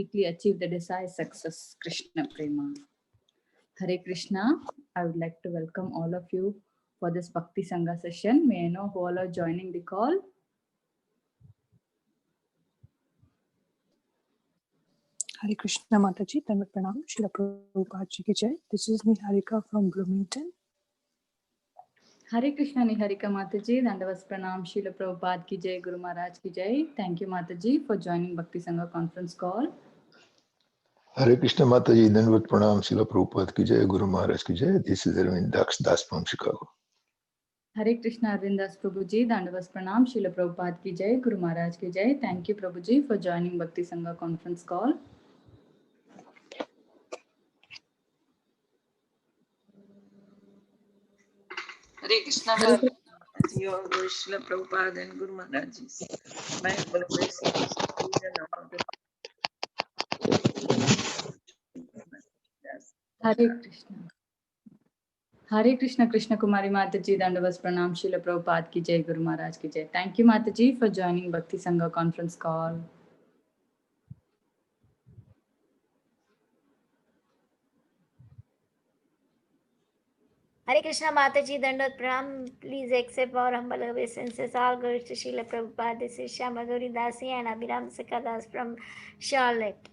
quickly achieve the desired success. Krishna Prema. Hare Krishna. I would like to welcome all of you for this Bhakti Sangha session. May I know who all are joining the call? Hare Krishna Mataji, Tanvat Pranam, Srila Prabhupada Ji ki Jai. This is Niharika from Bloomington. Hare Krishna Niharika Mataji, Dandavas Pranam, Srila Prabhupada ki Jai, Guru Maharaj ki Jai. Thank you Mataji for joining Bhakti Sangha conference call. Hare Krishna Mataji, Dandavat Pranam, Srila Prabhupada ki Jai, Guru Maharaj ki Jai. This is Arvind Das from Chicago. Hare Krishna Arvindas Prabhuji, Dandavas Pranam, Srila Prabhupada ki Jai, Guru Maharaj ki Jai. Thank you Prabhuji for joining Bhakti Sangha conference call. Hare Krishna Maharaj, your Srila Prabhupada and Guru Maharaj's. My humble obeisance. Hare Krishna. Hare Krishna Krishna Kumari Mataji, Dandavas Pranam, Srila Prabhupada ki Jai, Guru Maharaj ki Jai. Thank you Mataji for joining Bhakti Sangha conference call. Hare Krishna Mataji, Dandavat Pranam. Please accept our humble obeisances. All glories to Srila Prabhupada. This is Shama Gauri Dasi and Abhiram Sikadas from Charlotte.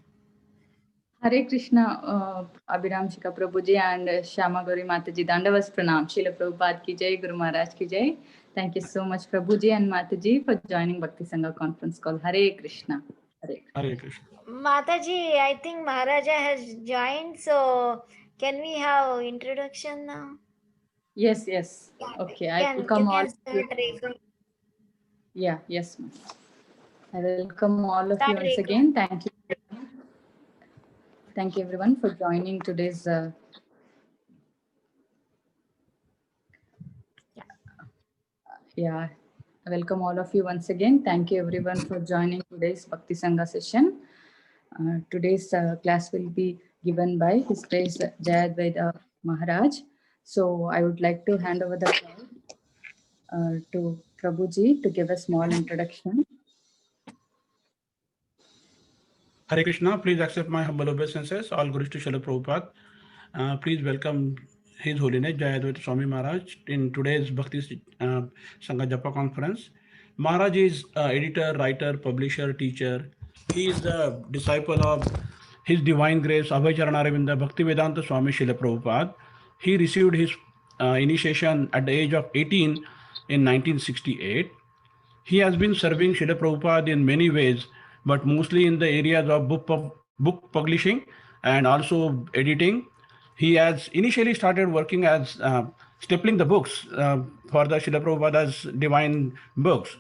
Hare Krishna Abhiram Shika Prabhuji and Shama Gauri Mataji, Dandavas Pranam, Srila Prabhupada ki Jai, Guru Maharaj ki Jai. Thank you so much Prabhuji and Mataji for joining Bhakti Sangha conference call. Hare Krishna. Hare Krishna. Mataji, I think Maharaja has joined, so can we have introduction now? Yes. Okay, I welcome all. Yeah, yes, ma'am. I welcome all of you once again. Thank you. Thank you everyone for joining today's I welcome all of you once again. Thank you everyone for joining today's Bhakti Sangha session. Today's class will be given by His Grace Jaiadvaita Maharaj. So I would like to hand over the call to Prabhuji to give a small introduction. Hare Krishna, please accept my humble obeisances. All glories to Srila Prabhupada. Please welcome His Holiness Jaiadvaita Swami Maharaj in today's Bhakti Sangha Japa conference. Maharaj is editor, writer, publisher, teacher. He is the disciple of His Divine Grace Abhay Charanaravinda Bhaktivedanta Swami Srila Prabhupada. He received his initiation at the age of 18 in 1968. He has been serving Srila Prabhupada in many ways, but mostly in the areas of book publishing and also editing. He has initially started working as stapling the books for the Srila Prabhupada's divine books.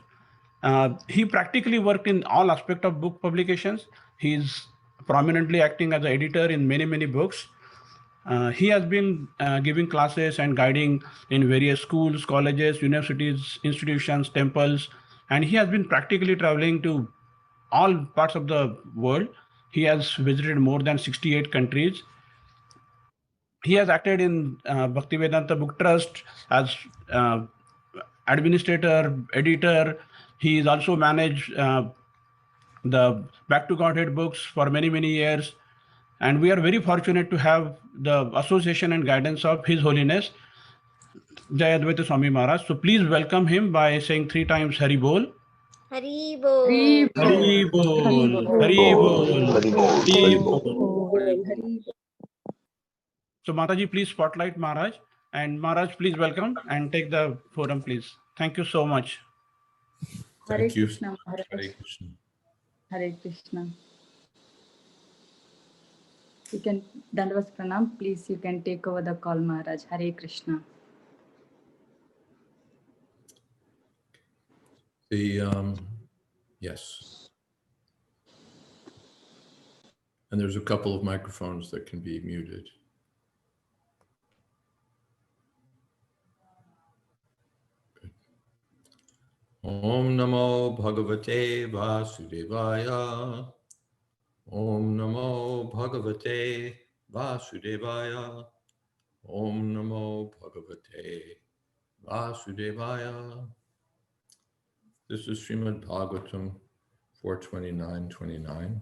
He practically worked in all aspects of book publications. He is prominently acting as an editor in many books. He has been giving classes and guiding in various schools, colleges, universities, institutions, temples, and he has been practically traveling to all parts of the world. He has visited more than 68 countries. He has acted in Bhaktivedanta Book Trust as administrator, editor. He has also managed the Back to Godhead books for many years. And we are very fortunate to have the association and guidance of His Holiness Jaiadvaita Swami Maharaj. So please welcome him by saying 3 times Hari Bol. Hari Bol. Hari Bol. Hari Bol. Hari Bol. So Mataji, please spotlight Maharaj. And Maharaj, please welcome and take the forum, please. Thank you so much. Hare Krishna Maharaj. Hare Krishna. Hare Krishna. You can, Dandavas Pranam, please, you can take over the call, Maharaj. Hare Krishna. Yes. And there's a couple of microphones that can be muted. Good. Om Namo Bhagavate Vasudevaya. Om Namo Bhagavate Vasudevaya. Om Namo Bhagavate Vasudevaya. This is Srimad Bhagavatam 4.29.29.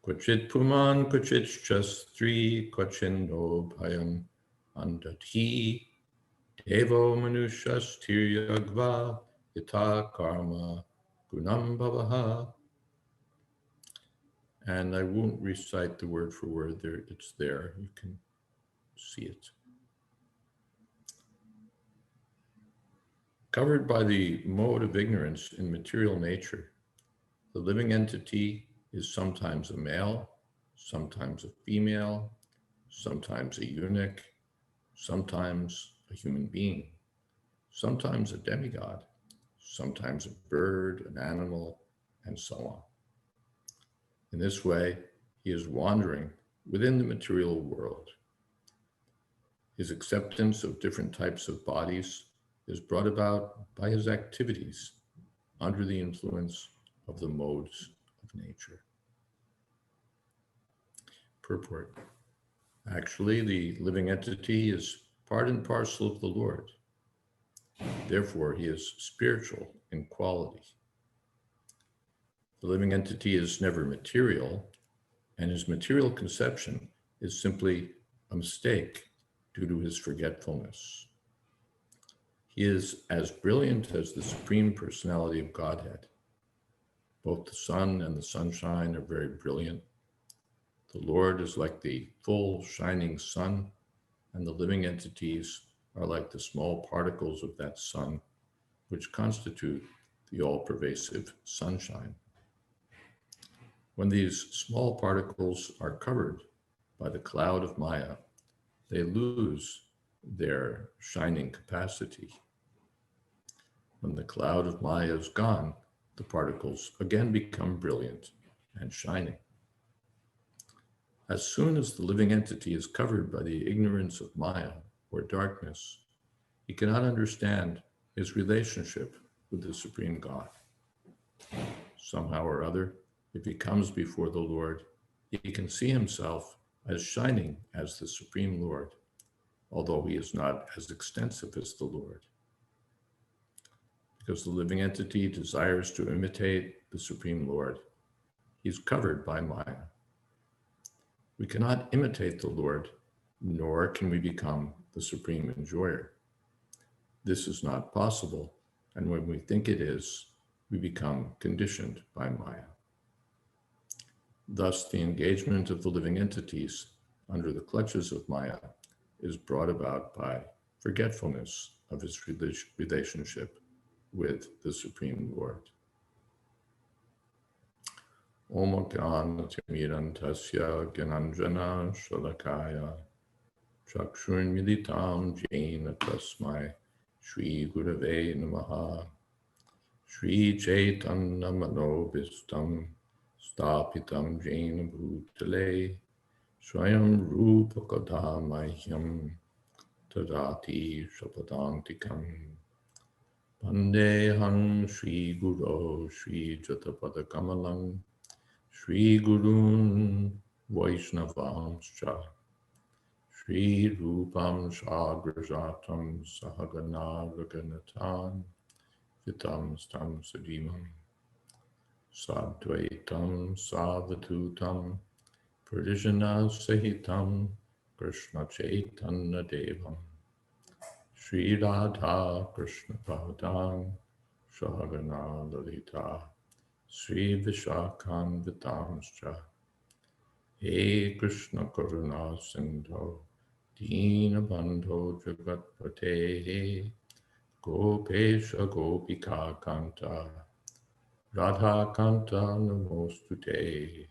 Kvachit puman, kvachit shastri, kwachindo bhayam andati, devo manushastiriyagva, yata karma gunam bhavaha. And I won't recite the word for word there, it's there, you can see it. Covered by the mode of ignorance in material nature, the living entity is sometimes a male, sometimes a female, sometimes a eunuch, sometimes a human being, sometimes a demigod, sometimes a bird, an animal, and so on. In this way, he is wandering within the material world. His acceptance of different types of bodies is brought about by his activities under the influence of the modes of nature. Purport. Actually, the living entity is part and parcel of the Lord. Therefore, he is spiritual in quality. The living entity is never material, and his material conception is simply a mistake due to his forgetfulness. He is as brilliant as the Supreme Personality of Godhead. Both the sun and the sunshine are very brilliant. The Lord is like the full shining sun, and the living entities are like the small particles of that sun, which constitute the all-pervasive sunshine. When these small particles are covered by the cloud of Maya, they lose their shining capacity. When the cloud of Maya is gone, the particles again become brilliant and shining. As soon as the living entity is covered by the ignorance of Maya or darkness, he cannot understand his relationship with the Supreme God. Somehow or other, if he comes before the Lord, he can see himself as shining as the Supreme Lord, although he is not as extensive as the Lord. Because the living entity desires to imitate the Supreme Lord, he is covered by Maya. We cannot imitate the Lord, nor can we become the supreme enjoyer. This is not possible, and when we think it is, we become conditioned by Maya. Thus, the engagement of the living entities under the clutches of Maya is brought about by forgetfulness of his relationship with the Supreme Lord. Om Jnana-timirantasya Gyananjana Shalakaya Chakshun Militam Jena Tasmai Shri Gurave Namaha Shri Chaitanya Manobhistam Stapitam Jena Bhutale Swayam Rupa Kadamahyam Tadati Shapadantikam Pandeham Shri Guru Shri Jatapada Kamalam Shri Gurun Vaishnavamscha Shri Rupam Shagrajatam Sahagana Raganatan Vitam Stam Sadimam Sadvaitam Savatutam Pradijana Sahitam Krishna Chaitanya Devam Shri Radha Krishna Padam Sahagana Lalita Sri Vishakam Vitamscha He Krishna Karuna Sindho Dina Bandho Jagatpate Gopesha Gopika Kanta Radha Kanta Namostute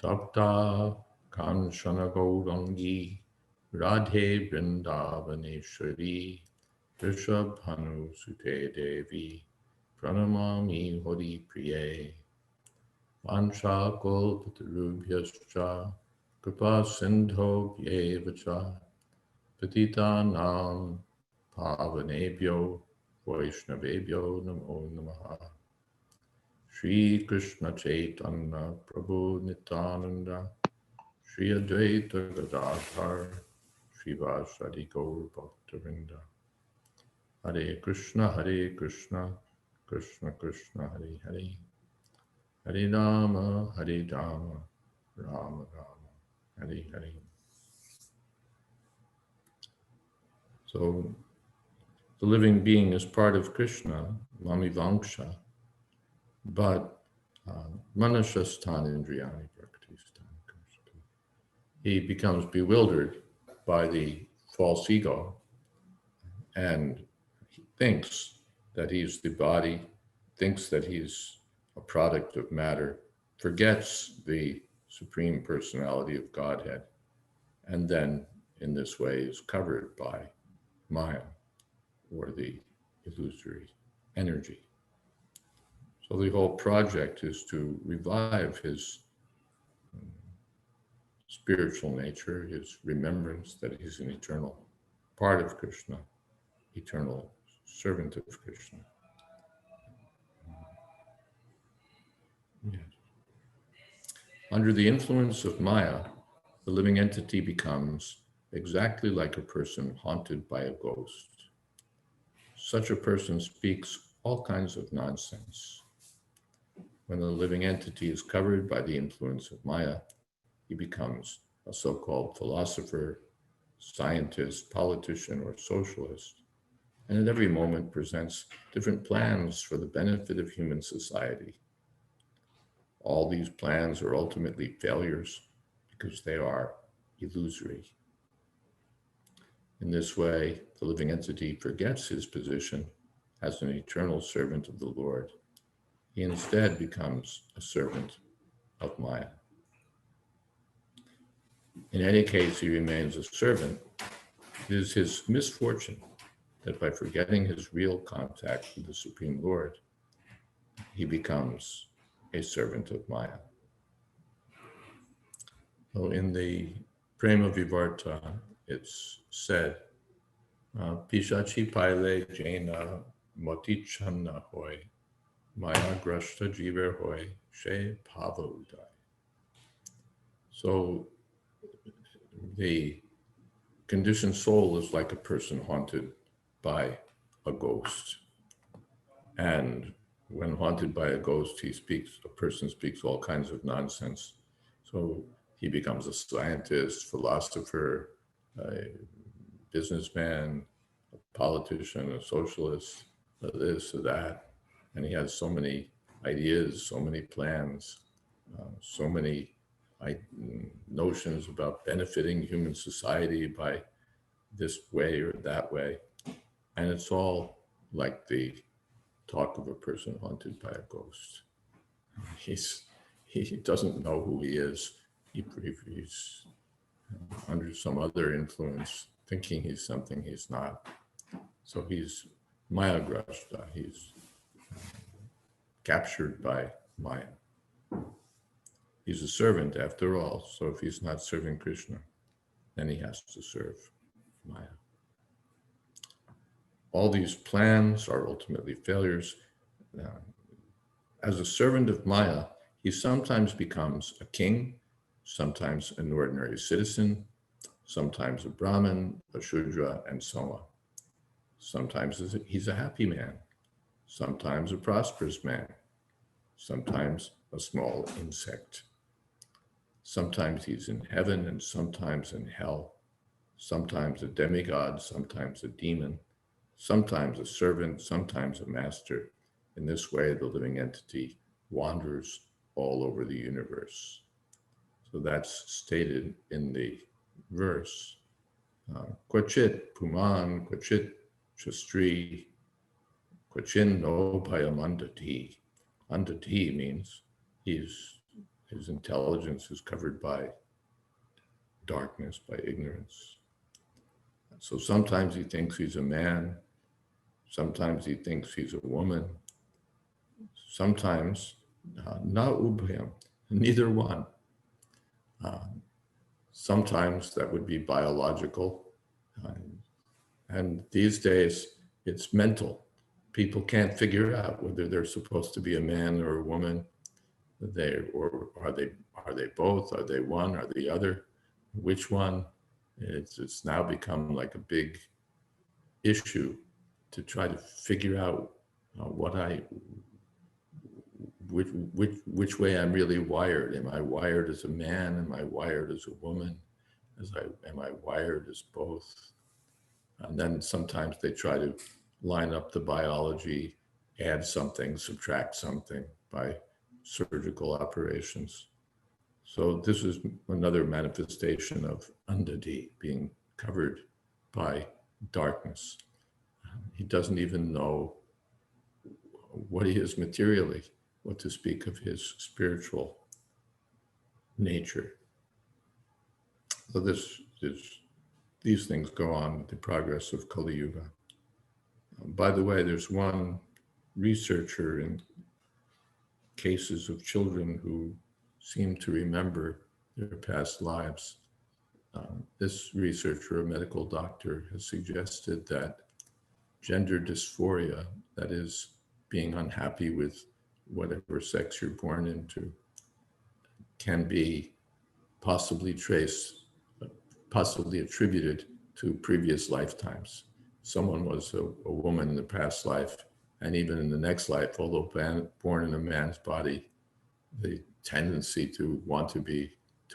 Tapta Kanchana Gaurangi Radhe Vrindavaneshwari Rishabhanu Sute Devi Pranamami Hori Priye Vansha Kalpatarubhyascha Kripa Sindho Bhyevacha Patitanam Pavanebhyo Vaishnavebhyo Namo Namaha Shri Krishna Chaitanya Prabhu Nityananda Shri Advaita Gadadhar Shri Vasadi Gaur Bhaktavinda Hare Krishna Krishna Krishna Hare Hare Hare Rama Rama Rama, Hari Hari. So the living being is part of Krishna, Mamivangsha, but Manashastan Indriyani Bhaktistan. He becomes bewildered by the false ego and he thinks that he's the body, thinks that he's a product of matter, forgets the Supreme Personality of Godhead, and then in this way is covered by Maya, or the illusory energy. So the whole project is to revive his spiritual nature, his remembrance that he's an eternal part of Krishna, eternal servant of Krishna. Yes. Under the influence of Maya, the living entity becomes exactly like a person haunted by a ghost. Such a person speaks all kinds of nonsense. When the living entity is covered by the influence of Maya, he becomes a so-called philosopher, scientist, politician, or socialist, and at every moment presents different plans for the benefit of human society. All these plans are ultimately failures because they are illusory. In this way, the living entity forgets his position as an eternal servant of the Lord. He instead becomes a servant of Maya. In any case, he remains a servant. It is his misfortune that by forgetting his real contact with the Supreme Lord, he becomes a servant of Maya. So in the Prema Vivarta, it's said, Pishachi paile jena motichanna hoy, Maya grashta jiver hoy, she pava udai. So the conditioned soul is like a person haunted by a ghost. And when haunted by a ghost, a person speaks all kinds of nonsense. So he becomes a scientist, philosopher, a businessman, a politician, a socialist, this or that. And he has so many ideas, so many plans, so many notions about benefiting human society by this way or that way. And it's all like the talk of a person haunted by a ghost. He doesn't know who he is. He's under some other influence, thinking he's something he's not. So he's Mayagrashta. He's captured by Maya. He's a servant after all. So if he's not serving Krishna, then he has to serve Maya. All these plans are ultimately failures. As a servant of Maya, he sometimes becomes a king, sometimes an ordinary citizen, sometimes a Brahmin, a Shudra, and so on. Sometimes he's a happy man, sometimes a prosperous man, sometimes a small insect. Sometimes he's in heaven and sometimes in hell, sometimes a demigod, sometimes a demon, sometimes a servant, sometimes a master. In this way, the living entity wanders all over the universe. So that's stated in the verse. Kvachit puman, kvachit shastri, kvachin no bhayamandati. Andati means his intelligence is covered by darkness, by ignorance. So sometimes he thinks he's a man, sometimes he thinks he's a woman, sometimes na ubhyam, neither one. Sometimes that would be biological. And these days it's mental. People can't figure out whether they're supposed to be a man or a woman. Or are they both? Are they one? Are the other? Which one? It's now become like a big issue to try to figure out which way I'm really wired. Am I wired as a man? Am I wired as a woman? Am I wired as both? And then sometimes they try to line up the biology, add something, subtract something by surgical operations. So this is another manifestation of andadi, being covered by darkness. He doesn't even know what he is materially, what to speak of his spiritual nature. So these things go on with the progress of Kali Yuga. By the way, there's one researcher in cases of children who seem to remember their past lives. This researcher, a medical doctor, has suggested that gender dysphoria, that is, being unhappy with whatever sex you're born into, can be possibly attributed to previous lifetimes. Someone was a woman in the past life, and even in the next life, although born in a man's body, the tendency to want to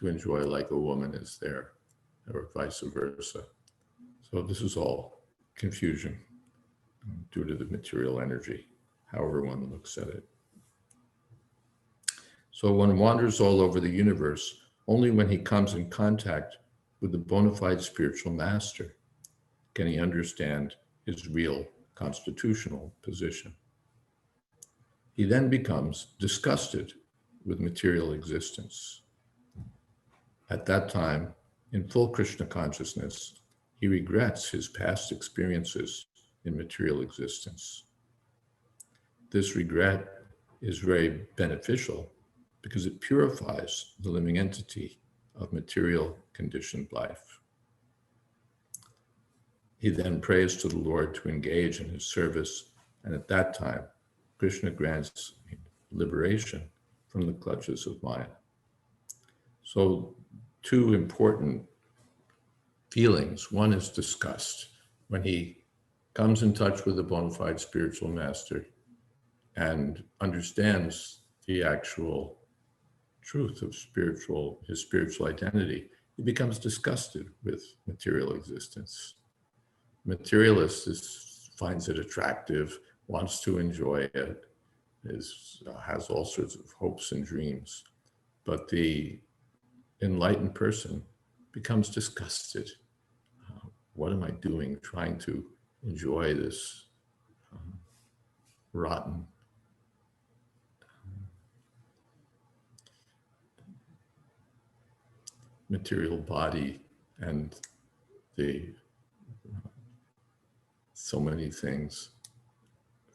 enjoy like a woman is there, or vice versa. So this is all confusion due to the material energy, however one looks at it. So one wanders all over the universe only when he comes in contact with the bona fide spiritual master can he understand his real constitutional position. He then becomes disgusted with material existence. At that time, in full Krishna consciousness, he regrets his past experiences in material existence. This regret is very beneficial because it purifies the living entity of material conditioned life. He then prays to the Lord to engage in his service, and at that time, Krishna grants liberation from the clutches of Maya. So, two important feelings. One is disgust. When he comes in touch with the bona fide spiritual master and understands the actual truth of his spiritual identity, he becomes disgusted with material existence. Materialist finds it attractive, wants to enjoy it, has all sorts of hopes and dreams. But the enlightened person becomes disgusted. What am I doing trying to enjoy this rotten material body and so many things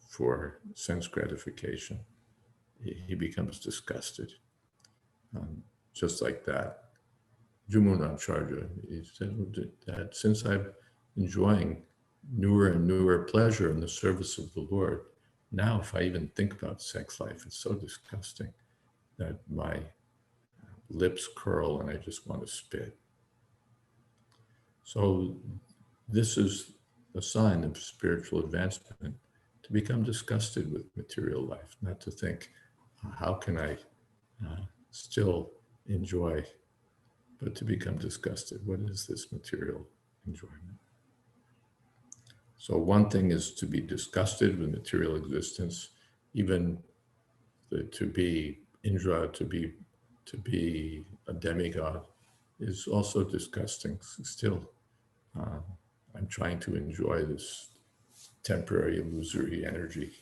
for sense gratification? He becomes disgusted. Just like that. Jumunacharya, he said that since I'm enjoying newer and newer pleasure in the service of the Lord, now if I even think about sex life, it's so disgusting that my lips curl and I just want to spit. So this is a sign of spiritual advancement, to become disgusted with material life, not to think, how can I still enjoy, but to become disgusted. What is this material enjoyment? So one thing is to be disgusted with material existence, even to be Indra, to be a demigod is also disgusting. Still, I'm trying to enjoy this temporary illusory energy.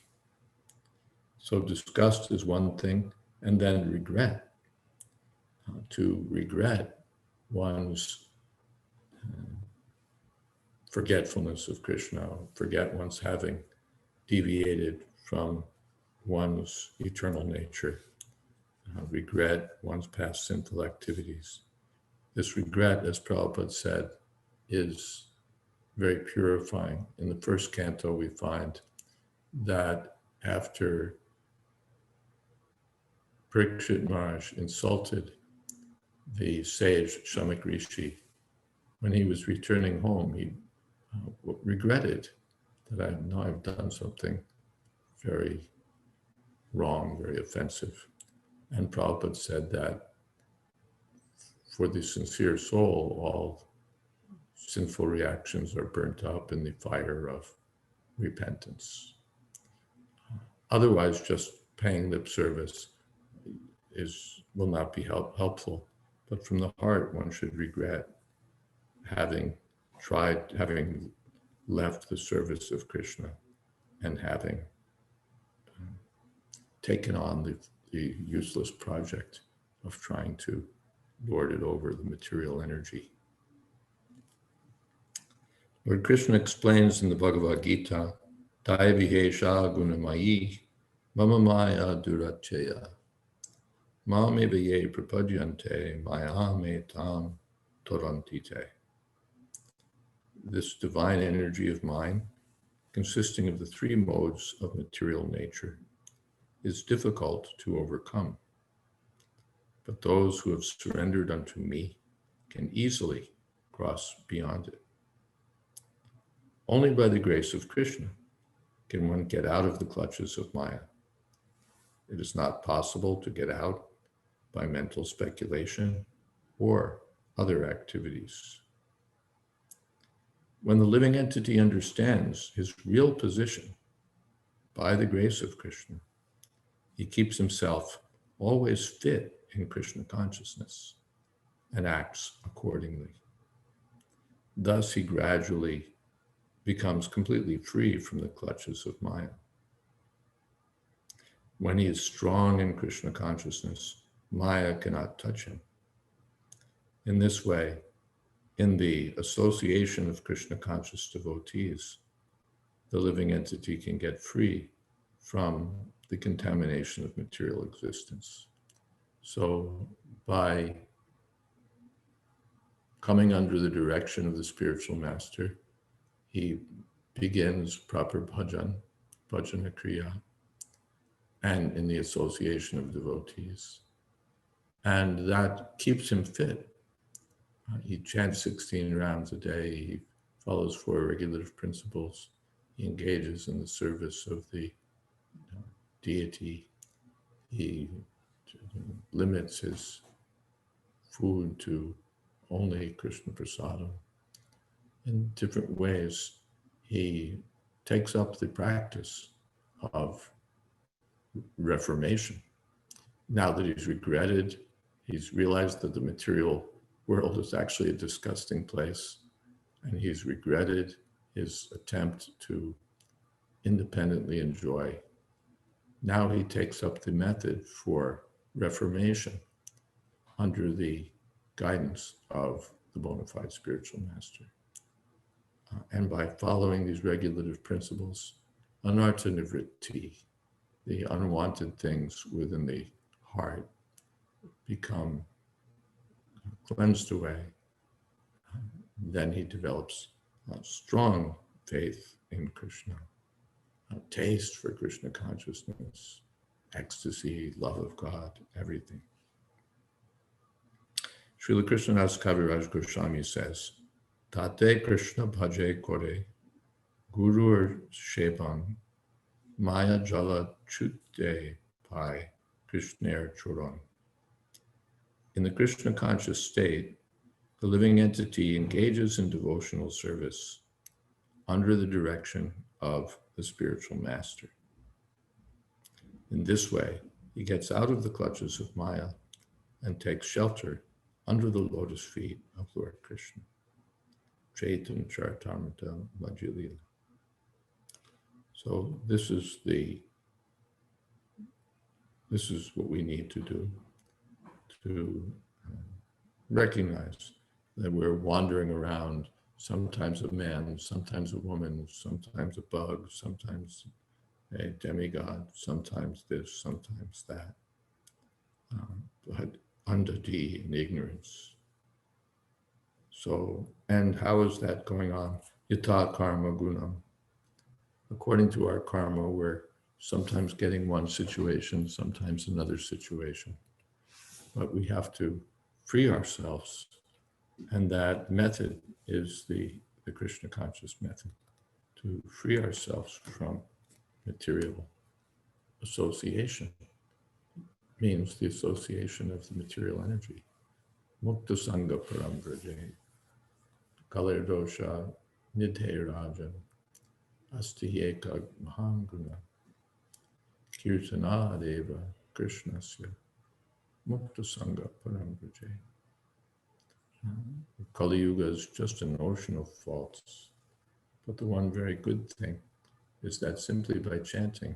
So disgust is one thing, and then regret. To regret one's forgetfulness of Krishna, forget one's having deviated from one's eternal nature, regret one's past sinful activities. This regret, as Prabhupada said, is very purifying. In the first canto, we find that after Parikshit Maharaj insulted the sage Shamak Rishi, when he was returning home, he regretted that I've done something very wrong, very offensive. And Prabhupada said that for the sincere soul, all sinful reactions are burnt up in the fire of repentance. Otherwise, just paying lip service will not be helpful. But from the heart, one should regret having left the service of Krishna and having taken on the useless project of trying to lord it over the material energy. Lord Krishna explains in the Bhagavad Gita, Daivihesha gunamayi mama maya durachaya mame vaye prapadyante maya me tam torantite. This divine energy of mine, consisting of the three modes of material nature, is difficult to overcome. But those who have surrendered unto me can easily cross beyond it. Only by the grace of Krishna can one get out of the clutches of Maya. It is not possible to get out by mental speculation or other activities. When the living entity understands his real position by the grace of Krishna, he keeps himself always fit in Krishna consciousness and acts accordingly. Thus, he gradually becomes completely free from the clutches of Maya. When he is strong in Krishna consciousness, Maya cannot touch him. In this way, in the association of Krishna conscious devotees, the living entity can get free from the contamination of material existence. So by coming under the direction of the spiritual master, he begins proper bhajana kriya, and in the association of devotees. And that keeps him fit. He chants 16 rounds a day, he follows 4 regulative principles, he engages in the service of the deity, he limits his food to only Krishna prasadam. In different ways, he takes up the practice of reformation. Now that he's realized that the material world is actually a disgusting place, and he's regretted his attempt to independently enjoy. Now he takes up the method for reformation under the guidance of the bona fide spiritual master. And by following these regulative principles, anartha nivritti, the unwanted things within the heart, become cleansed away. Then he develops a strong faith in Krishna, a taste for Krishna consciousness, ecstasy, love of God, everything. Srila Krishnadas Kaviraj Goswami says, Tate Krishna bhaje kore, gurur shevan, maya jala chute pai, Krishner choron. In the Krishna conscious state, the living entity engages in devotional service under the direction of the spiritual master. In this way, he gets out of the clutches of Maya and takes shelter under the lotus feet of Lord Krishna. Chaitanya Charitamrita Majilila. So this is what we need to do, to recognize that we're wandering around, sometimes a man, sometimes a woman, sometimes a bug, sometimes a demigod, sometimes this, sometimes that, but underdi in ignorance. So, and how is that going on? Yata karma gunam. According to our karma, we're sometimes getting one situation, sometimes another situation. But we have to free ourselves. And that method is the Krishna conscious method, to free ourselves from material association means the association of the material energy. Mukta Sangha Parambraje, Kalir Dosha, Nidhe Raja, Astiyeka Mahanguna, Kirtana Deva, Krishnasya, Mukta Sangha Parambraje. Kali Yuga is just an ocean of faults, but the one very good thing is that simply by chanting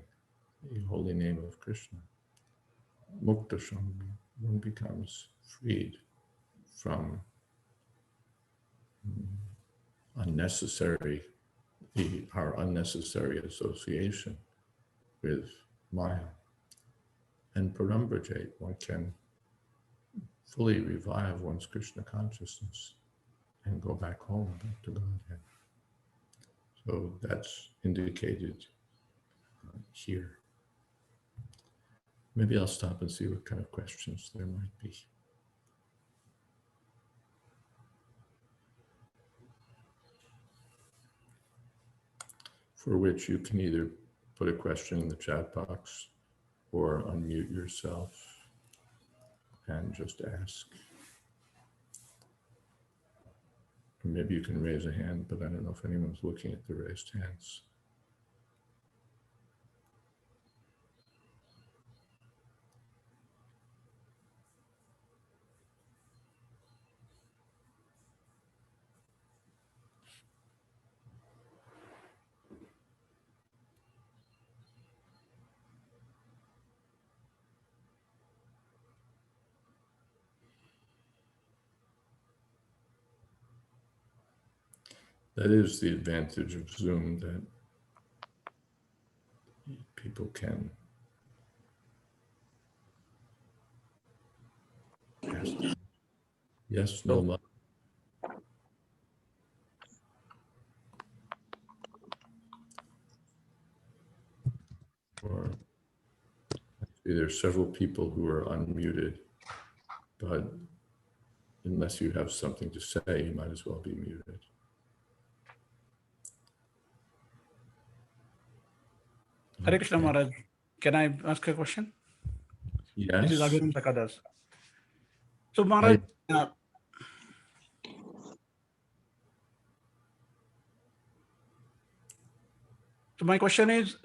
the holy name of Krishna, Mukta Sangha, one becomes freed from our unnecessary association with Maya. And Parambraje, one can fully revive one's Krishna consciousness and go back home, back to Godhead. So that's indicated here. Maybe I'll stop and see what kind of questions there might be. For which you can either put a question in the chat box or unmute yourself and just ask. Or maybe you can raise a hand, but I don't know if anyone's looking at the raised hands. That is the advantage of Zoom, that people can ask yes, no, love. Or there's several people who are unmuted, but unless you have something to say, you might as well be muted. Hare Krishna Maharaj, can I ask a question? Yes. This is Abhiram Sakadas. So Maharaj, so my question is,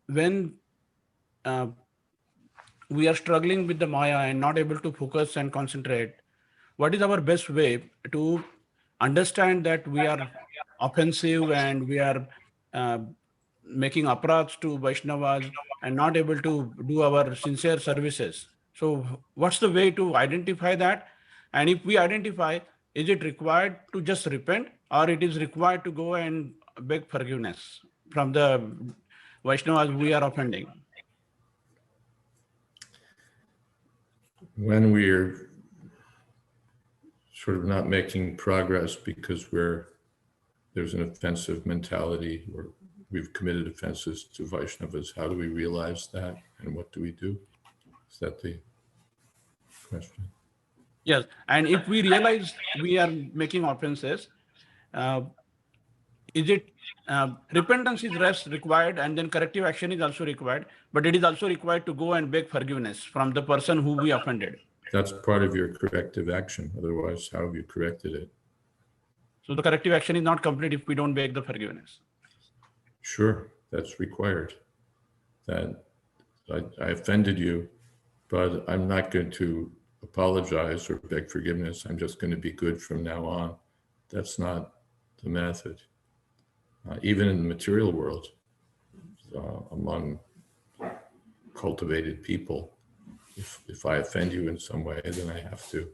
when we are struggling with the Maya and not able to focus and concentrate, what is our best way to understand that we are offensive and we are making aparats to Vaishnavas and not able to do our sincere services? So what's the way to identify that? And if we identify, is it required to just repent, or it is required to go and beg forgiveness from the Vaishnavas we are offending? When we're sort of not making progress because there's an offensive mentality, or we've committed offenses to Vaishnavas, how do we realize that and what do we do? Is that the question? Yes, and if we realize we are making offenses, is it repentance is less required, and then corrective action is also required, but it is also required to go and beg forgiveness from the person who we offended? That's part of your corrective action. Otherwise, how have you corrected it? So the corrective action is not complete if we don't beg the forgiveness. Sure, that's required. That I offended you, but I'm not going to apologize or beg forgiveness. I'm just going to be good from now on. That's not the method. Even in the material world, among cultivated people, if I offend you in some way, then I have to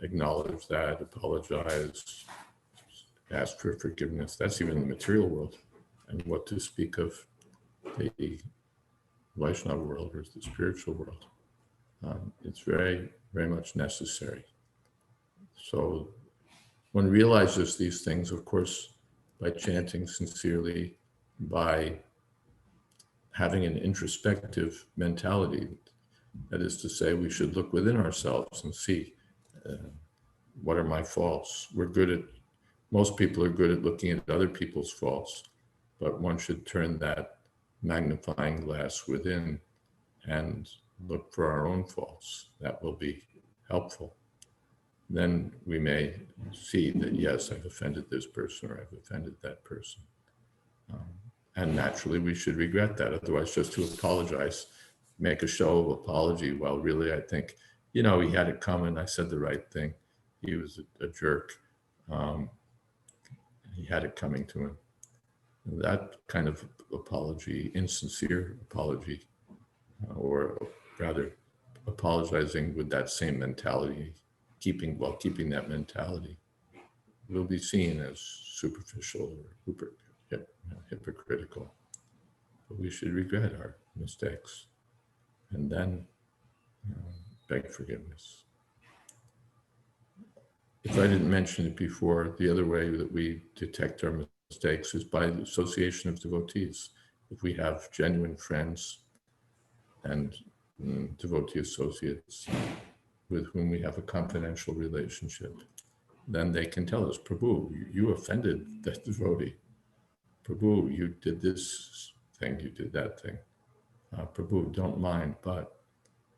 acknowledge that, apologize, ask for forgiveness. That's even in the material world. And what to speak of the Vaishnava world or the spiritual world. It's very, very much necessary. So one realizes these things, of course, by chanting sincerely, by having an introspective mentality. That is to say, we should look within ourselves and see what are my faults. Most people are good at looking at other people's faults, but one should turn that magnifying glass within and look for our own faults. That will be helpful. Then we may see that, yes, I've offended this person or I've offended that person. And naturally, we should regret that. Otherwise, just to apologize, make a show of apology, well, really, I think, he had it coming. I said the right thing. He was a jerk. He had it coming to him. That kind of apology, insincere apology, or rather apologizing with that same mentality, keeping that mentality, will be seen as superficial or hypocritical. But we should regret our mistakes and then beg forgiveness. If I didn't mention it before, the other way that we detect our mistakes is by the association of devotees. If we have genuine friends and devotee associates with whom we have a confidential relationship, then they can tell us, Prabhu, you offended that devotee. Prabhu, you did this thing, you did that thing. Prabhu, don't mind, but.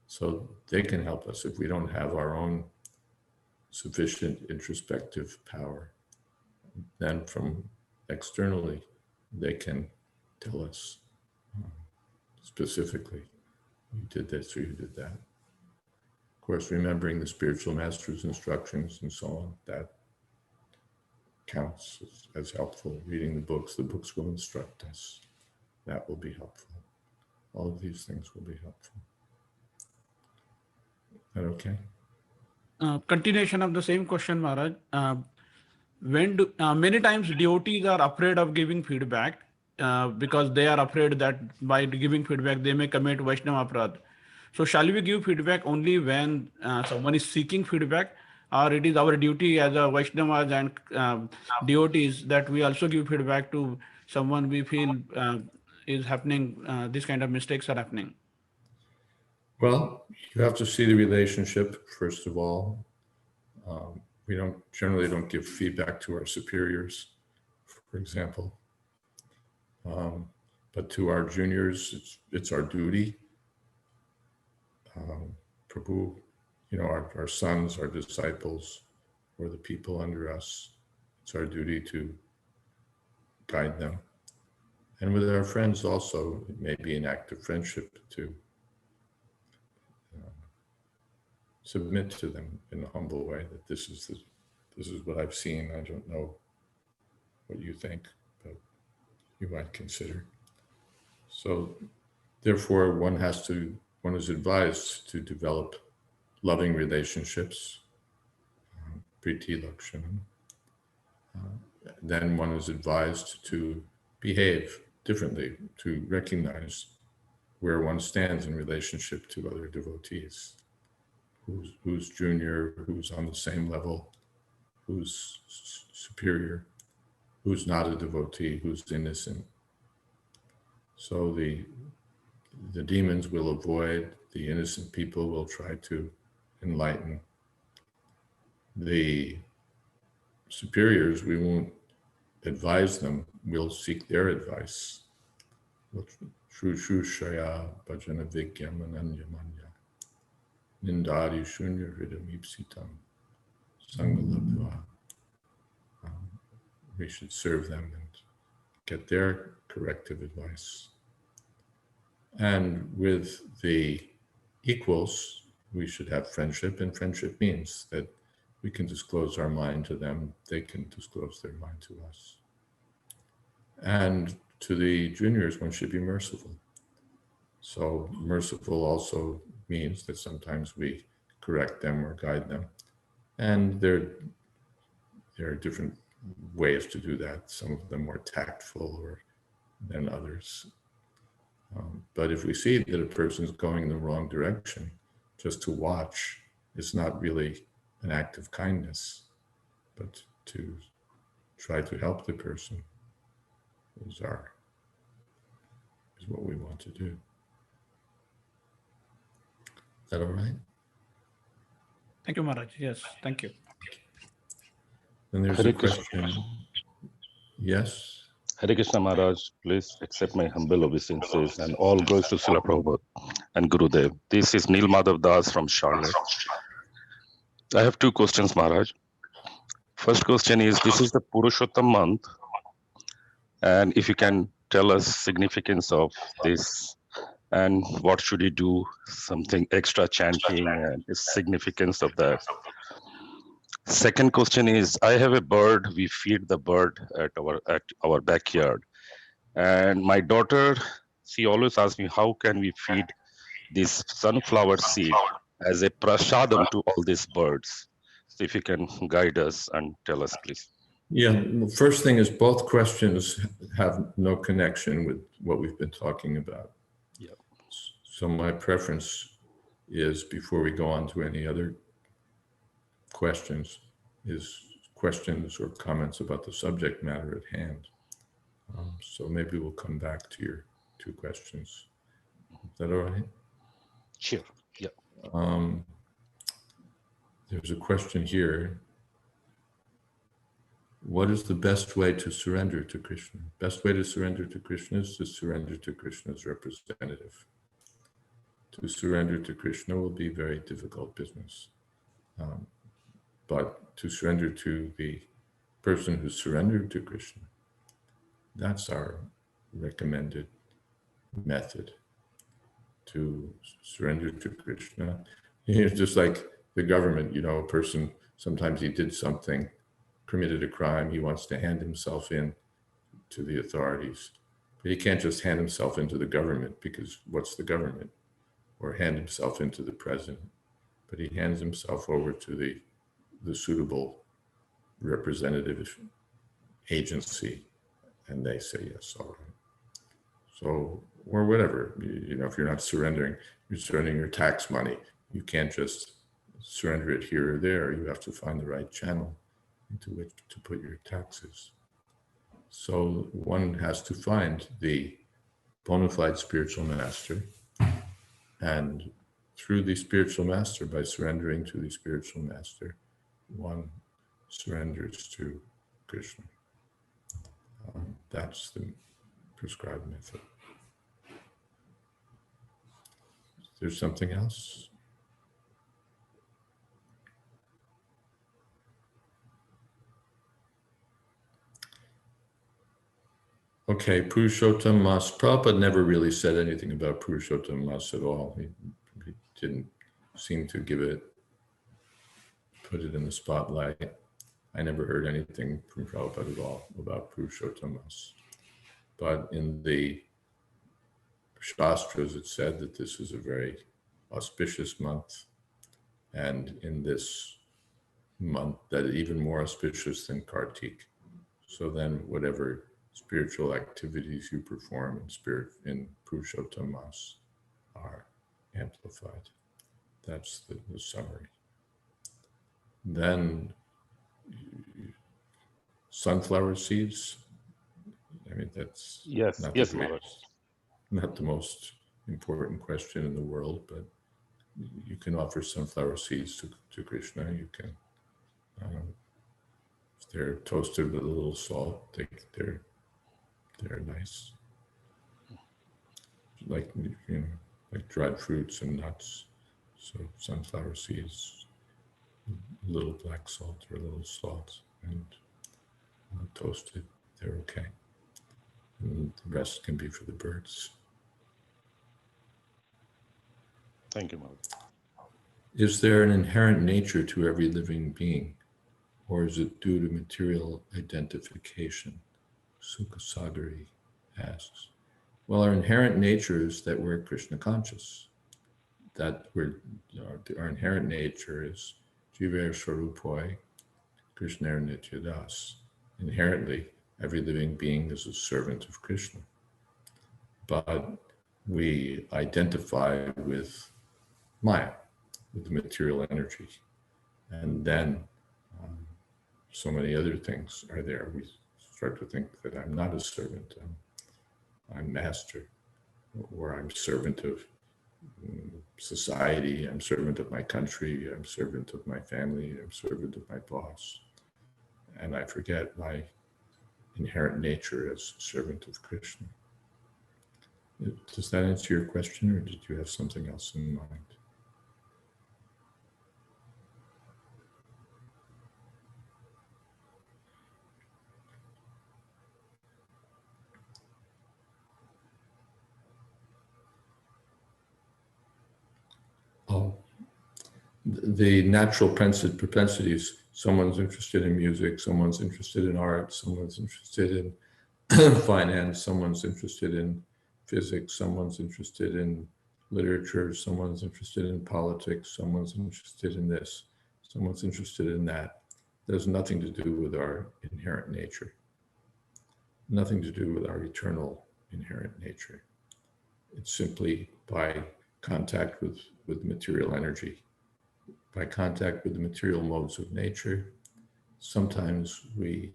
So they can help us if we don't have our own sufficient introspective power. Then from externally, they can tell us specifically, you did this or you did that. Of course, remembering the spiritual master's instructions and so on, that counts as helpful. Reading the books will instruct us. That will be helpful. All of these things will be helpful. Is that okay? Continuation of the same question, Maharaj. Many times devotees are afraid of giving feedback because they are afraid that by giving feedback they may commit Vaishnava aparadh. So shall we give feedback only when someone is seeking feedback, or it is our duty as a Vaishnavas and devotees that we also give feedback to someone we feel is happening, this kind of mistakes are happening? Well, you have to see the relationship, first of all. We generally don't give feedback to our superiors, for example. But to our juniors, it's our duty. Prabhu, our sons, our disciples, or the people under us, it's our duty to guide them. And with our friends also, it may be an act of friendship to submit to them in a humble way that this is what I've seen. I don't know what you think, but you might consider. So therefore, one is advised to develop loving relationships, priti lakshana. Then one is advised to behave differently, to recognize where one stands in relationship to other devotees. Who's junior, who's on the same level, who's superior, who's not a devotee, who's innocent. So the demons will avoid, the innocent people will try to enlighten. The superiors, we won't advise them, we'll seek their advice. Shrushaya bhajana vigyam ananyamanya. Nindari shunya hridam ipsitam sangalabhva. We should serve them and get their corrective advice. And with the equals, we should have friendship, and friendship means that we can disclose our mind to them, they can disclose their mind to us. And to the juniors, one should be merciful. So merciful also means that sometimes we correct them or guide them. And there are different ways to do that, some of them more tactful than others. But if we see that a person is going in the wrong direction, just to watch is not really an act of kindness, but to try to help the person is what we want to do. Is that all right? Thank you, Maharaj. Yes, thank you. Then there's Hare a question. Yes? Hare Krishna Maharaj, please accept my humble obeisances and all glories to Srila Prabhupada and Gurudev. This is Neil Madhav Das from Charlotte. I have two questions, Maharaj. First question is, this is the Purushottam month, and if you can tell us significance of this and what should you do, something extra chanting and the significance of that. Second question is, I have a bird, we feed the bird at our backyard. And my daughter, she always asks me, how can we feed this sunflower seed as a prasadam to all these birds? So if you can guide us and tell us, please. Yeah, the first thing is both questions have no connection with what we've been talking about. Yeah. So my preference is, before we go on to any other questions, is questions or comments about the subject matter at hand. So maybe we'll come back to your two questions. Is that all right? Sure. Yeah. There's a question here. What is the best way to surrender to Krishna? Best way to surrender to Krishna is to surrender to Krishna's representative. To surrender to Krishna will be very difficult business. But to surrender to the person who surrendered to Krishna, that's our recommended method to surrender to Krishna. Just like the government, a person, sometimes he did something, committed a crime, he wants to hand himself in to the authorities. But he can't just hand himself into the government, because what's the government? Or hand himself into the president. But he hands himself over to the suitable representative agency, and they say yes, all right. So, or whatever, if you're not surrendering, you're surrendering your tax money. You can't just surrender it here or there. You have to find the right channel into which to put your taxes. So one has to find the bona fide spiritual master, and through the spiritual master, by surrendering to the spiritual master, one surrenders to Krishna. That's the prescribed method. There's something else? Okay, Purushottam Mas. Prabhupada never really said anything about Purushottam Mas at all. He didn't seem to put it in the spotlight. I never heard anything from Prabhupada at all about Purushottam Mas. But in the Shastras, it said that this is a very auspicious month, and in this month, that is even more auspicious than Kartik. So then whatever spiritual activities you perform in Purushottam Mas are amplified. That's the summary. Then sunflower seeds. I mean, that's Yes, not the most important question in the world, but you can offer sunflower seeds to Krishna. You can, if they're toasted with a little salt, they're nice. Like dried fruits and nuts. So sunflower seeds, a little black salt or a little salt, and toasted, they're okay. And the rest can be for the birds. Thank you, Maharaj. Is there an inherent nature to every living being, or is it due to material identification? Sukasagari asks. Well, our inherent nature is that we're Krishna conscious. That our inherent nature is Jiva Swarupoi, Krishna Nityadas. Inherently, every living being is a servant of Krishna. But we identify with Maya, with the material energy. And then so many other things are there. We start to think that I'm not a servant, I'm master, or I'm servant of society, I'm servant of my country, I'm servant of my family, I'm servant of my boss. And I forget my inherent nature as a servant of Krishna. Does that answer your question, or did you have something else in mind? Oh, the natural propensities. Someone's interested in music, someone's interested in art, someone's interested in finance, someone's interested in physics, someone's interested in literature, someone's interested in politics, someone's interested in this, someone's interested in that. There's nothing to do with our inherent nature, nothing to do with our eternal inherent nature. It's simply by contact with material energy, by contact with the material modes of nature. Sometimes we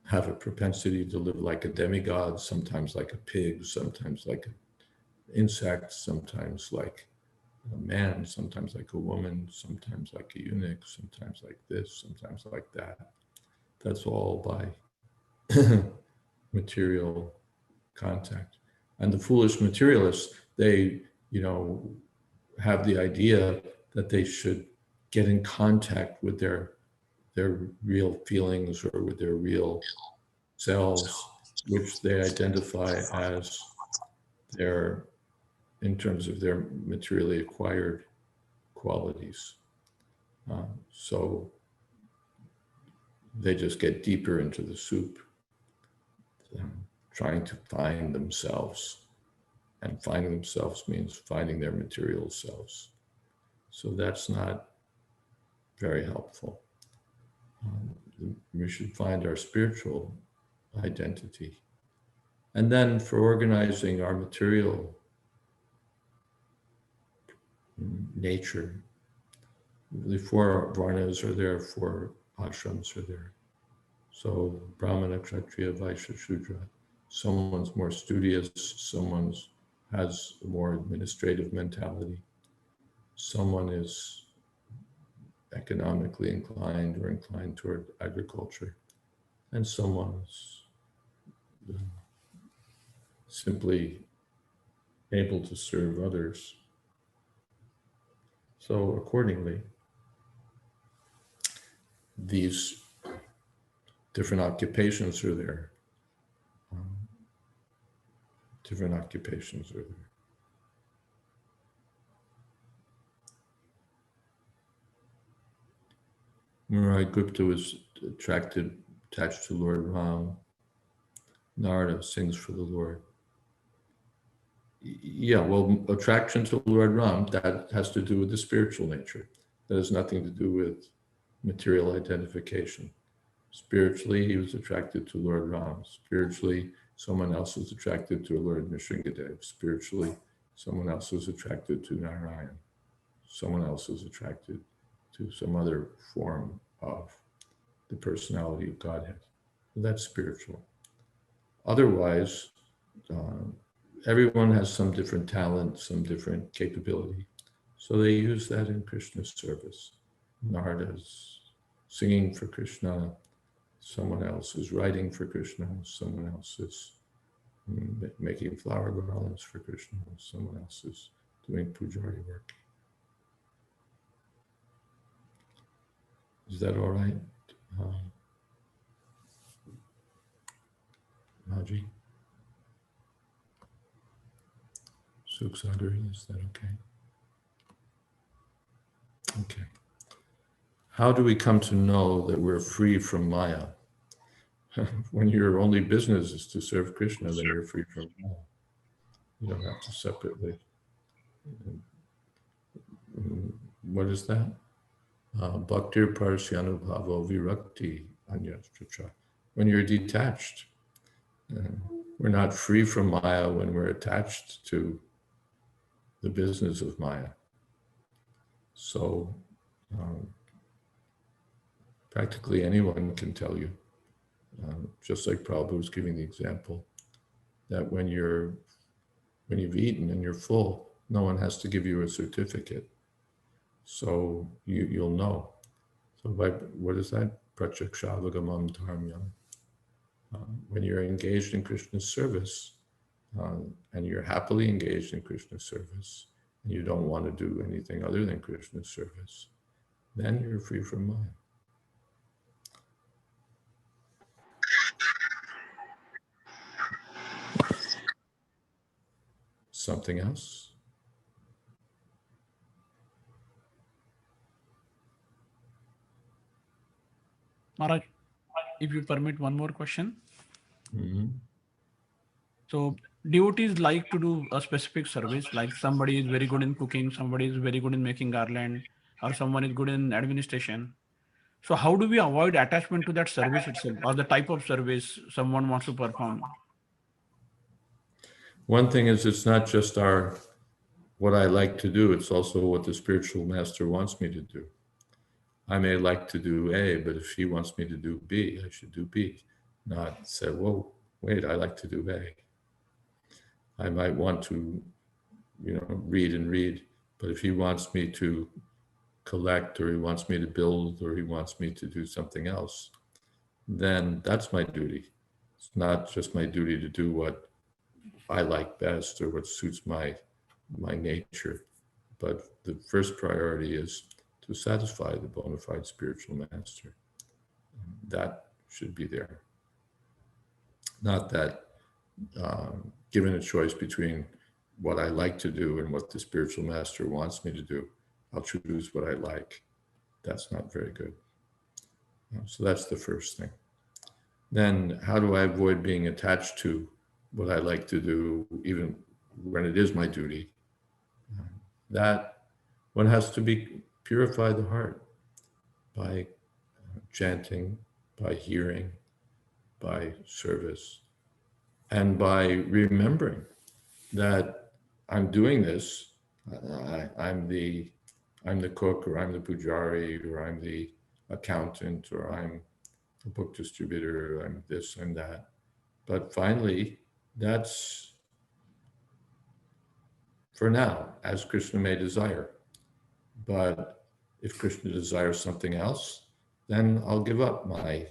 have a propensity to live like a demigod, sometimes like a pig, sometimes like an insect, sometimes like a man, sometimes like a woman, sometimes like a eunuch, sometimes like this, sometimes like that. That's all by material contact. And the foolish materialists, they, have the idea that they should get in contact with their real feelings or with their real selves, which they identify as their, in terms of their materially acquired qualities. So they just get deeper into the soup, trying to find themselves. And finding themselves means finding their material selves. So that's not very helpful. We should find our spiritual identity. And then for organizing our material nature, the 4 varnas are there, 4 ashrams are there. So Brahmana, Kshatriya, Vaishya, Shudra. Someone's more studious, someone's has a more administrative mentality. Someone is economically inclined or inclined toward agriculture. And someone's simply able to serve others. So accordingly, these different occupations are there. Different occupations are there. Maharaj Gupta was attached to Lord Ram. Narada sings for the Lord. Yeah, well, attraction to Lord Ram, that has to do with the spiritual nature. That has nothing to do with material identification. Spiritually, he was attracted to Lord Ram. Spiritually, someone else was attracted to Lord Nrsingadev. Spiritually, someone else was attracted to Narayan. Someone else was attracted to some other form of the personality of Godhead. That's spiritual. Otherwise, everyone has some different talent, some different capability. So they use that in Krishna's service. Narada is singing for Krishna, someone else is writing for Krishna, someone else is making flower garlands for Krishna, someone else is doing pujari work. Is that all right, Raji? Sukhsagari, is that okay? Okay. How do we come to know that we're free from Maya? When your only business is to serve Krishna, then you're free from Maya. You don't have to separately. What is that? Bhaktir Parasyanubhavo Virakti Anyastracha. When you're detached. We're not free from Maya when we're attached to the business of Maya. So practically anyone can tell you, just like Prabhupada was giving the example, that when you've eaten and you're full, no one has to give you a certificate. So you'll know. So by, what is that? Prachakshavagamam dharmyam. When you're engaged in Krishna's service, and you're happily engaged in Krishna's service, and you don't want to do anything other than Krishna's service, then you're free from mind. Something else? Maharaj, if you permit one more question. Mm-hmm. So devotees like to do a specific service, like somebody is very good in cooking, somebody is very good in making garland, or someone is good in administration. So how do we avoid attachment to that service itself, or the type of service someone wants to perform? One thing is, it's not just what I like to do, it's also what the spiritual master wants me to do. I may like to do A, but if he wants me to do B, I should do B. Not say, whoa, wait, I like to do A. I might want to, read and read, but if he wants me to collect, or he wants me to build, or he wants me to do something else, then that's my duty. It's not just my duty to do what I like best or what suits my nature, but the first priority is to satisfy the bona fide spiritual master. That should be there. Not that given a choice between what I like to do and what the spiritual master wants me to do, I'll choose what I like. That's not very good. So that's the first thing. Then how do I avoid being attached to what I like to do, even when it is my duty? That one has to purify the heart by chanting, by hearing, by service, and by remembering that I'm doing this. I'm the cook, or I'm the pujari, or I'm the accountant, or I'm a book distributor, or I'm this and that. But finally, that's for now, as Krishna may desire. But if Krishna desires something else, then I'll give up my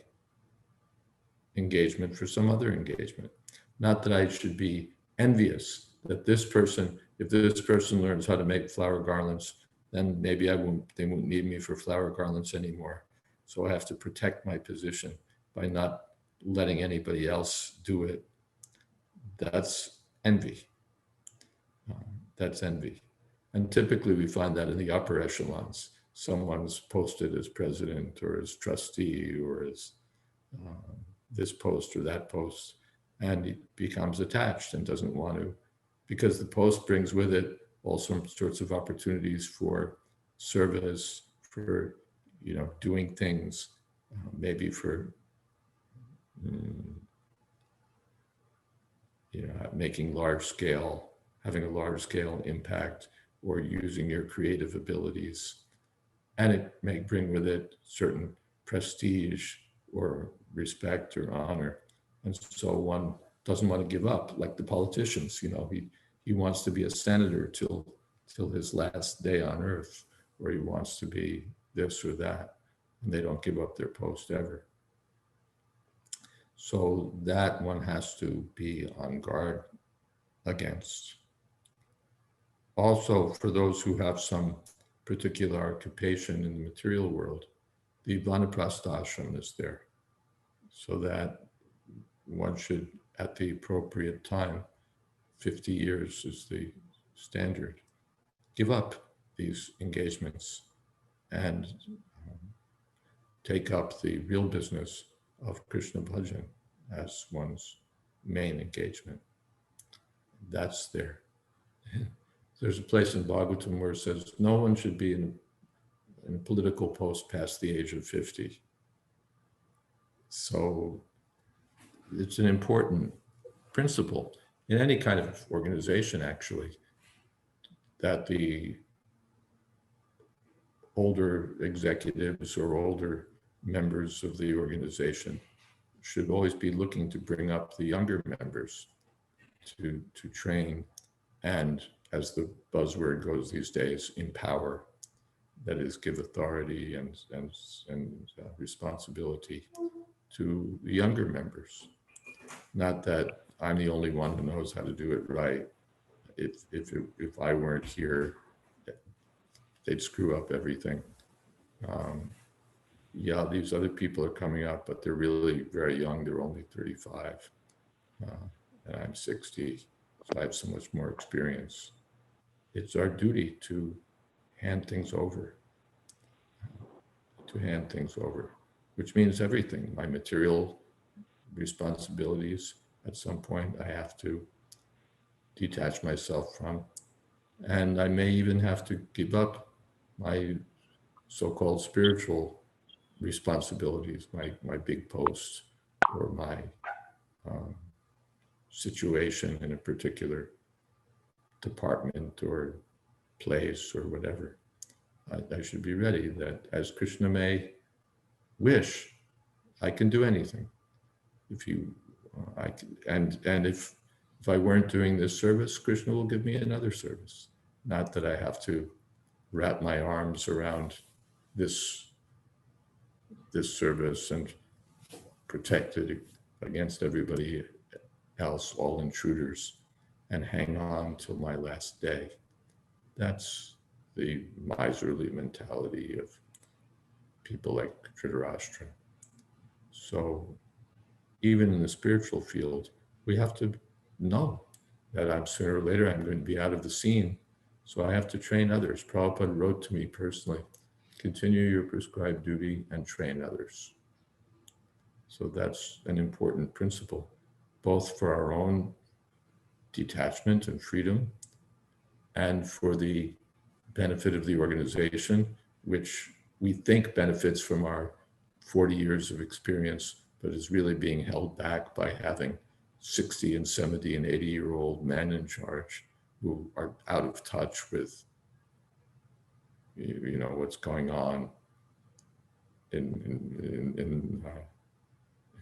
engagement for some other engagement. Not that I should be envious that this person, if this person learns how to make flower garlands, then maybe they won't need me for flower garlands anymore. So I have to protect my position by not letting anybody else do it. That's envy. That's envy. And typically we find that in the upper echelons. Someone's posted as president or as trustee or as this post or that post, and he becomes attached and doesn't want to, because the post brings with it all sorts of opportunities for service, for doing things, maybe for making having a large scale impact, or using your creative abilities. And it may bring with it certain prestige or respect or honor. And so one doesn't want to give up, like the politicians. He wants to be a senator till his last day on earth, or he wants to be this or that, and they don't give up their post ever. So that one has to be on guard against. Also, for those who have some particular occupation in the material world, the vanaprastha ashram is there, so that one should, at the appropriate time, 50 years is the standard, give up these engagements and take up the real business of Krishna bhajan as one's main engagement. That's there. There's a place in Bhagavatham where it says no one should be in a political post past the age of 50. So it's an important principle in any kind of organization, actually, that the older executives or older members of the organization should always be looking to bring up the younger members to train, and, as the buzzword goes these days, empower. That is, give authority and responsibility to the younger members. Not that I'm the only one who knows how to do it right. If I weren't here, they'd screw up everything. Yeah, these other people are coming up, but they're really very young. They're only 35, and I'm 60, so I have so much more experience. It's our duty to hand things over, which means everything. My material responsibilities, at some point, I have to detach myself from, and I may even have to give up my so-called spiritual responsibilities, my big post or my situation in a particular department or place or whatever. I should be ready that as Krishna may wish, I can do anything. If you, and if I weren't doing this service, Krishna will give me another service. Not that I have to wrap my arms around this service and protect it against everybody else, all intruders, and hang on till my last day. That's the miserly mentality of people like Dhritarashtra. So even in the spiritual field, we have to know that sooner or later I'm going to be out of the scene. So I have to train others. Prabhupada wrote to me personally, continue your prescribed duty and train others. So that's an important principle, both for our own detachment and freedom and for the benefit of the organization, which we think benefits from our 40 years of experience, but is really being held back by having 60 and 70 and 80-year-old men in charge who are out of touch with, what's going on in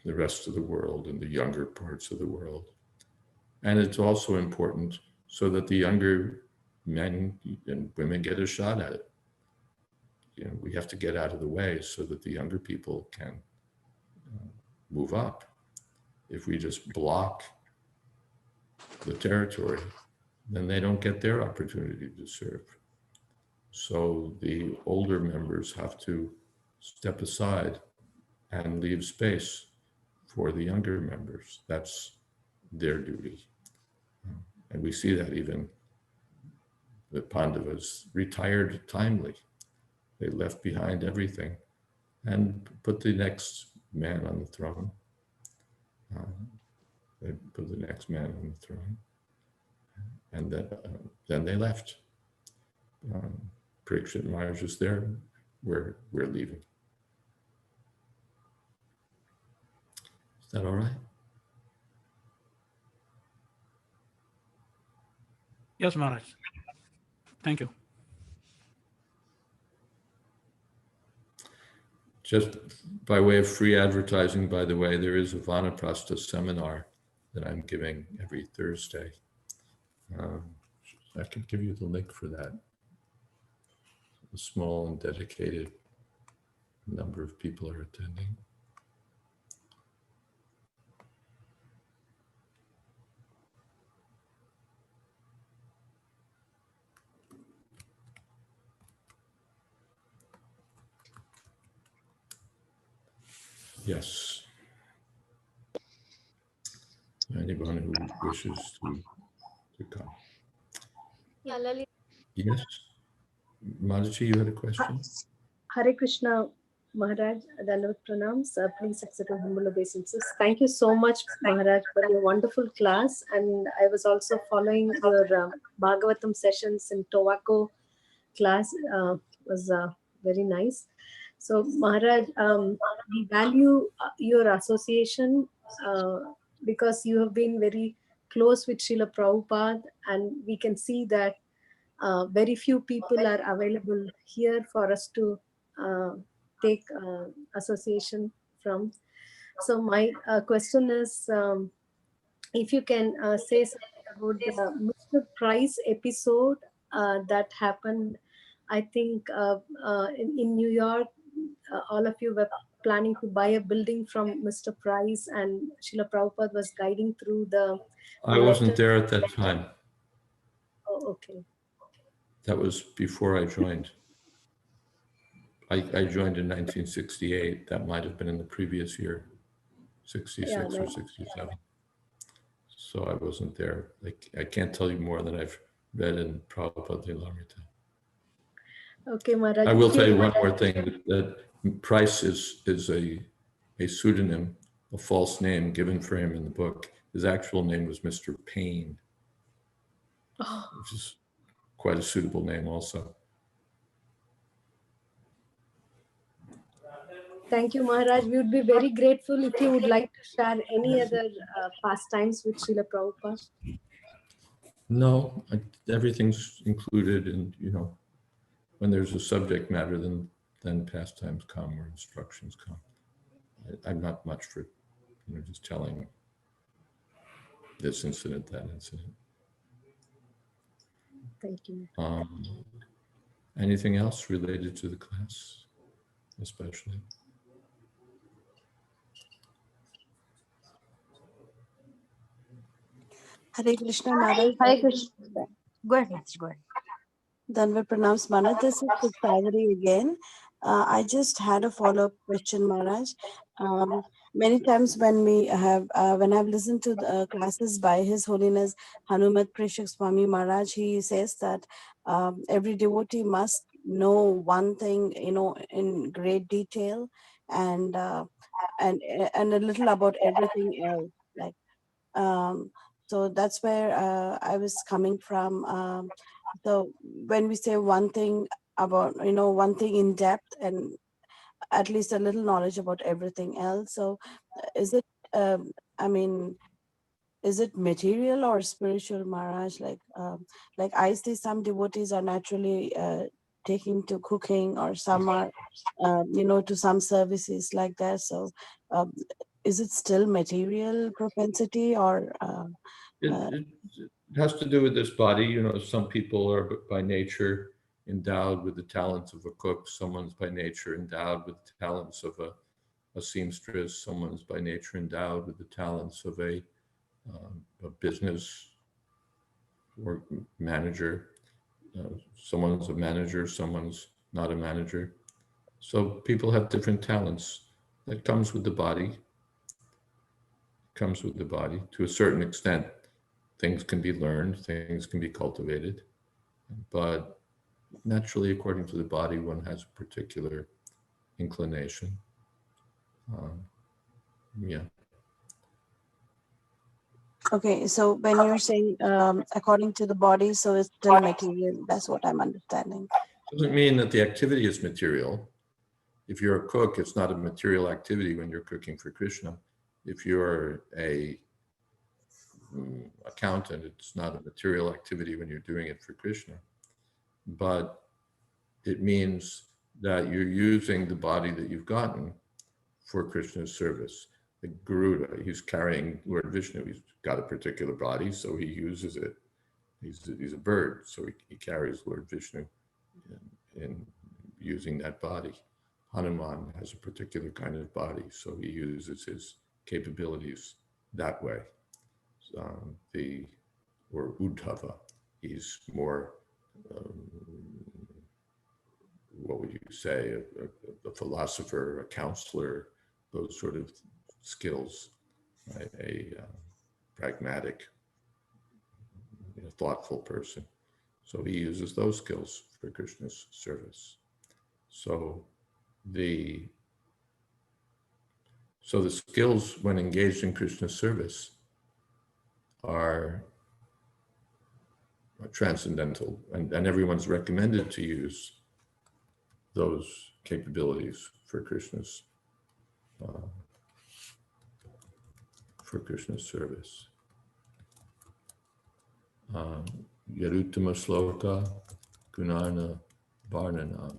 the rest of the world, in the younger parts of the world. And it's also important so that the younger men and women get a shot at it. We have to get out of the way so that the younger people can move up. If we just block the territory, then they don't get their opportunity to serve. So the older members have to step aside and leave space for the younger members. That's their duty. And we see that even the Pandavas retired timely. They left behind everything and put the next man on the throne. They put the next man on the throne. And then they left. Parikshit Maharaj is there. We're leaving. Is that all right? Yes, Maharaj. Thank you. Just by way of free advertising, by the way, there is a Vanaprastha seminar that I'm giving every Thursday. I can give you the link for that. A small and dedicated number of people are attending. Yes. Anyone who wishes to come. Yeah, Lalit. Yes. Mataji, you had a question? Hare Krishna, Maharaj, Dandavat Pranams. Please accept my humble obeisances. Thank you so much, Maharaj, for your wonderful class. And I was also following your Bhagavatam sessions in Tobacco class. Was very nice. So, Maharaj, we value your association because you have been very close with Srila Prabhupada, and we can see that very few people are available here for us to take association from. So my question is, if you can say something about the Mr. Price episode that happened, I think in New York, all of you were planning to buy a building from Mr. Price, and Srila Prabhupada was guiding through the I wasn't letter. there at that time. Oh, okay. That was before I joined. I joined in 1968. That might have been in the previous year, 66 Yeah, or 67. So I wasn't there. Like, I can't tell you more than I've read in Prabhupada Lilamrita. Okay, Maharaj. I will tell you one more thing, that Price is a pseudonym, a false name given for him in the book. His actual name was Mr. Payne, which is quite a suitable name also. Thank you, Maharaj. We would be very grateful if you would like to share any other pastimes with Srila Prabhupada. No, everything's included, and when there's a subject matter, then pastimes come or instructions come. I'm not much for just telling this incident, that incident. Thank you. Anything else related to the class, especially? Hare Krishna, Maharaj. Hare Krishna. Go ahead, Maharaj. Go ahead. Dandavat pranams, Maharaj. This is Savari again. I just had a follow-up question, Maharaj. Many times when we have, when I've listened to the classes by His Holiness Hanumat Prashik Swami Maharaj, he says that every devotee must know one thing, in great detail, and a little about everything else. Like, so that's where I was coming from. So when we say one thing about, one thing in depth and at least a little knowledge about everything else. So is it, is it material or spiritual, Maharaj? Like I see some devotees are naturally taking to cooking, or some are, to some services like that. So is it still material propensity, or? It has to do with this body. Some people are by nature endowed with the talents of a cook. Someone's by nature endowed with the talents of a seamstress. Someone's by nature endowed with the talents of a business or manager. Someone's a manager, someone's not a manager. So people have different talents. That comes with the body. Comes with the body to a certain extent. Things can be learned, things can be cultivated, but naturally, according to the body, one has a particular inclination. Yeah. Okay, so when you're saying according to the body, so it's still material. That's what I'm understanding. Doesn't mean that the activity is material. If you're a cook, it's not a material activity when you're cooking for Krishna. If you're a accountant, it's not a material activity when you're doing it for Krishna. But it means that you're using the body that you've gotten for Krishna's service. The Garuda, he's carrying Lord Vishnu. He's got a particular body, so he uses it. He's a bird, so he carries Lord Vishnu in using that body. Hanuman has a particular kind of body, so he uses his capabilities that way. Or Uddhava, he's more, what would you say, a philosopher, a counselor, those sort of skills, right? A pragmatic, thoughtful person. So he uses those skills for Krishna's service. So the skills when engaged in Krishna's service are transcendental, and everyone's recommended to use those capabilities for Krishna's service. Yaruttama Sloka Gunana Varnanam.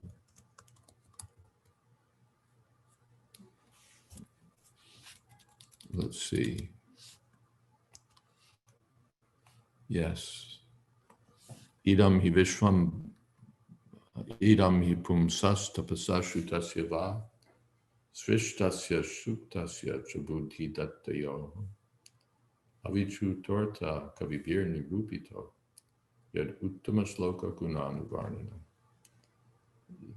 Let's see. Yes. Idam hi vishvam, idam hi pumsas tapasashu tasyava, Srishtasya Shuktasya Chabuddhi Dattayo Avichu Torta Kavibir Nirupito Yad Uttama Sloka Gunanuvarnana.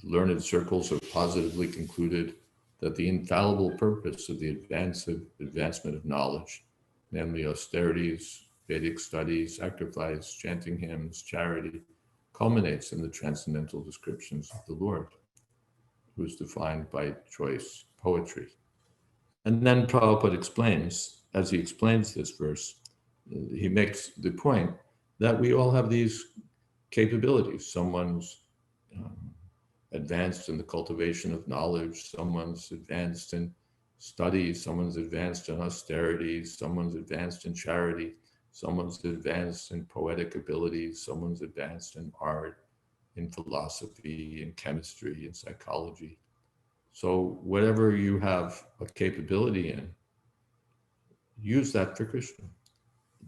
Learned circles have positively concluded that the infallible purpose of the advancement of knowledge, namely austerities, Vedic studies, sacrifice, chanting hymns, charity, culminates in the transcendental descriptions of the Lord, who is defined by choice, poetry. And then Prabhupada explains, as he explains this verse, he makes the point that we all have these capabilities. Someone's advanced in the cultivation of knowledge, someone's advanced in study, someone's advanced in austerity, someone's advanced in charity, someone's advanced in poetic abilities, someone's advanced in art, in philosophy, in chemistry, in psychology. So whatever you have a capability in, use that for Krishna.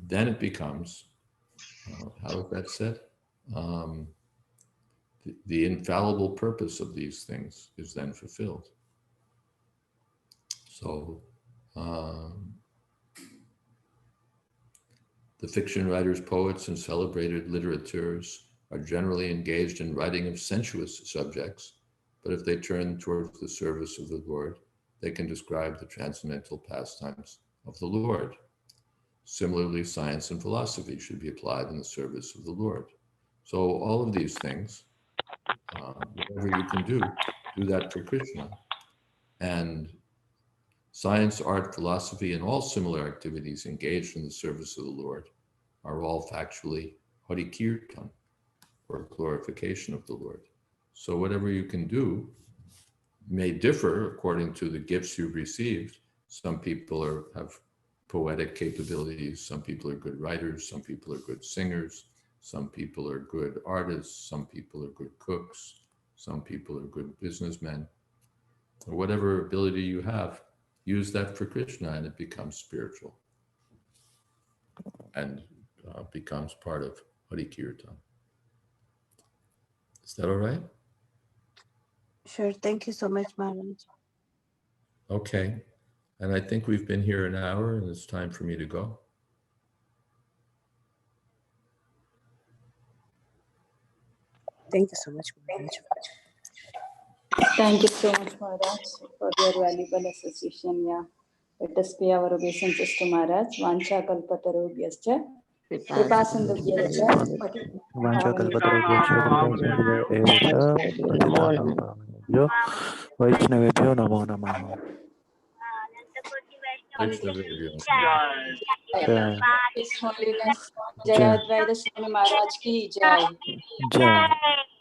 Then it becomes, how is that said? The infallible purpose of these things is then fulfilled. So the fiction writers, poets, and celebrated literateurs are generally engaged in writing of sensuous subjects, but if they turn towards the service of the Lord, they can describe the transcendental pastimes of the Lord. Similarly, science and philosophy should be applied in the service of the Lord. So all of these things, whatever you can do that for Krishna. And science, art, philosophy, and all similar activities engaged in the service of the Lord are all factually Hari Kirtan, or glorification of the Lord. So whatever you can do may differ according to the gifts you've received. Some people have poetic capabilities, some people are good writers, some people are good singers, some people are good artists, some people are good cooks, some people are good businessmen. Or whatever ability you have, use that for Krishna and it becomes spiritual and becomes part of Hari Kirtan. Is that all right? Sure. Thank you so much, Maharaj. Okay. And I think we've been here an hour and it's time for me to go. Thank you so much, Maharaj. Thank you so much, Maharaj, for your valuable association. Yeah. Let us pay our obeisances to Maharaj. Vancha kalpatarubhyascha. Kripasindubhyascha. वैष्णवेभ्यो नमो नमः। His Holiness Jaiadvaita Swami Maharaj ki jai. जय।